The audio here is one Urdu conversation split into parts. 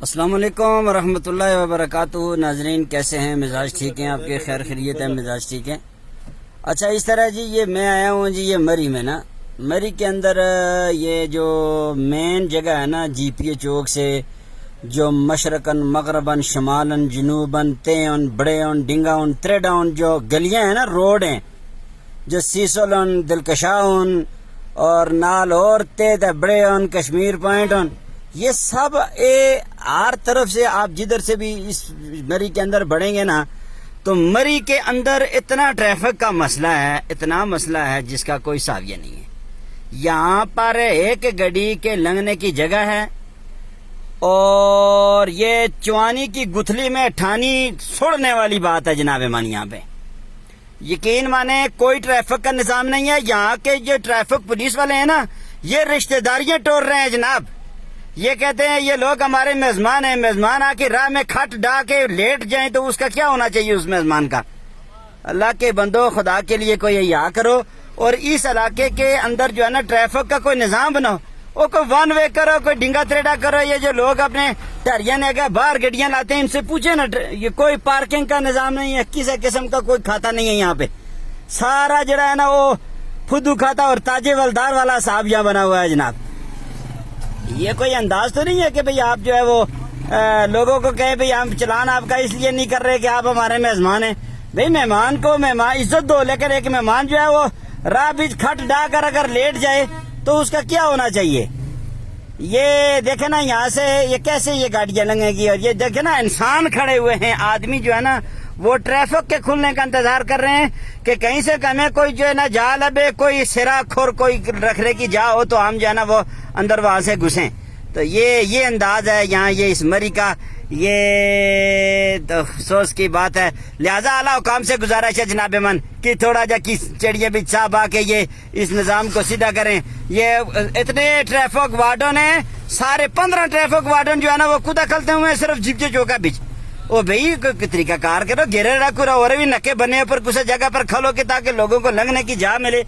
السلام علیکم ورحمۃ اللہ وبرکاتہ۔ ناظرین کیسے ہیں؟ مزاج ٹھیک ہیں؟ آپ کے خیر خیریت ہے؟ مزاج ٹھیک ہے؟ اچھا اس طرح جی یہ میں آیا ہوں جی یہ مری میں نا، مری کے اندر یہ جو مین جگہ ہے نا جی پی اے چوک سے جو مشرقاً مغرباً شمالاً جنوباً تیون بڑےون ڈنگاون تریڈاون جو گلیاں ہیں نا، روڈ ہیں جو سیسولن دلکشاون اور نال اور تیت بڑےون کشمیر پوائنٹون، یہ سب ہر طرف سے آپ جدھر سے بھی اس مری کے اندر بڑھیں گے نا تو مری کے اندر اتنا ٹریفک کا مسئلہ ہے، اتنا مسئلہ ہے جس کا کوئی ساویہ نہیں ہے۔ یہاں پر ایک گاڑی کے لنگنے کی جگہ ہے اور یہ چوانی کی گتھلی میں ٹھانی سڑنے والی بات ہے جناب مان۔ یہاں پہ یقین مانے کوئی ٹریفک کا نظام نہیں ہے۔ یہاں کے جو ٹریفک پولیس والے ہیں نا، یہ رشتہ داریاں توڑ رہے ہیں جناب۔ یہ کہتے ہیں یہ لوگ ہمارے میزبان ہیں، میزبان آ کے راہ میں کھٹ ڈا کے لیٹ جائیں تو اس کا کیا ہونا چاہیے اس میزبان کا؟ اللہ کے بندو، خدا کے لیے کوئی یا کرو اور اس علاقے کے اندر جو ہے نا ٹریفک کا کوئی نظام بناؤ، وہ کوئی ون وے کرو، کوئی ڈنگا تریڈا کرو۔ یہ جو لوگ اپنے ٹہریاں نے باہر گڈیاں لاتے ہیں ان سے پوچھیں نا، یہ کوئی پارکنگ کا نظام نہیں ہے، کسی قسم کا کوئی کھاتا نہیں ہے یہاں پہ۔ سارا جڑا ہے نا وہ فدو کھاتا اور تاجے ولدار والا صاحب یہاں بنا ہوا ہے جناب۔ یہ کوئی انداز تو نہیں ہے کہ بھئی آپ جو ہے وہ لوگوں کو کہیں بھئی ہم چلان آپ کا اس لیے نہیں کر رہے کہ آپ ہمارے مہمان ہیں۔ بھئی مہمان کو مہمان عزت دو، لیکن ایک مہمان جو ہے وہ راہ بیچ کھٹ ڈا کر اگر لیٹ جائے تو اس کا کیا ہونا چاہیے؟ یہ دیکھیں نا یہاں سے یہ کیسے یہ گاڑیاں لنگیں گی، اور یہ دیکھیں نا انسان کھڑے ہوئے ہیں، آدمی جو ہے نا وہ ٹریفک کے کھلنے کا انتظار کر رہے ہیں کہ کہیں سے ہمیں کوئی جو ہے نا جا لبے، کوئی سرا خور کوئی رکھنے کی جا ہو تو ہم جو ہے نا وہ اندر وہاں سے گھسیں۔ تو یہ انداز ہے یہاں یہ اس مری کا، یہ تو افسوس کی بات ہے۔ لہذا اعلیٰ حکام سے گزارش ہے جناب من کہ تھوڑا جا کی چڑیے بھی صاحب آ کے یہ اس نظام کو سیدھا کریں۔ یہ اتنے ٹریفک وارڈن ہیں، سارے 15 ٹریفک وارڈن جو ہے نا وہ خود کھلتے ہوئے صرف جیپ جو چوکا بیچ۔ او بھئی کوئی طریقہ کار کرو، گھیرے رکھو اور بھی نکے بنے پر کسی جگہ پر کھلو کہ تاکہ لوگوں کو لنگنے کی جا ملے۔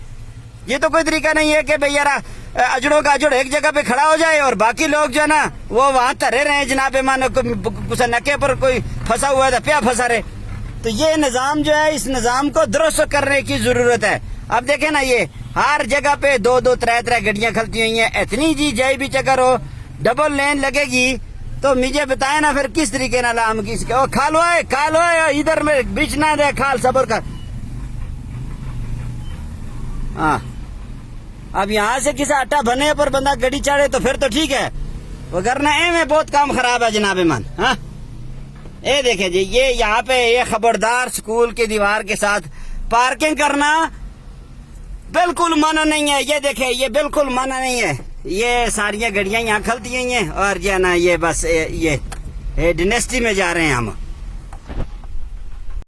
یہ تو کوئی طریقہ نہیں ہے کہ بھئی یار اجڑوں کا اجڑ ایک جگہ پہ کھڑا ہو جائے اور باقی لوگ جو ہے نا وہ وہاں ترے رہے جناب مان، کسی نکے پر کوئی پھنسا ہوا ہے تو پیا پھنسا رہے۔ تو یہ نظام جو ہے اس نظام کو درست کرنے کی ضرورت ہے۔ اب دیکھیں نا یہ ہر جگہ پہ 2-2 3-3 گاڑیاں کھلتی ہوئی ہیں، اتنی جی جائی بھی چکر ہو ڈبل لین لگے گی تو مجھے بتائیں نا پھر کس طریقے نہ ہم کس کے کھالو ہے ادھر میں بیچ نہ دے، کھال صبر کر۔ ہاں اب یہاں سے کسی اٹا بنے پر بندہ گڑی چڑھے تو پھر تو ٹھیک ہے، وگرنہ میں بہت کام خراب ہے جناب من۔ ہاں اے دیکھیں جی یہ یہاں پہ یہ خبردار سکول کی دیوار کے ساتھ پارکنگ کرنا بالکل منع نہیں ہے۔ یہ دیکھیں یہ بالکل منع نہیں ہے، یہ ساری گاڑیاں یہاں کھلتی ہوئی ہیں اور جو ہے نا یہ بس یہ ڈینسٹی میں جا رہے ہیں ہم۔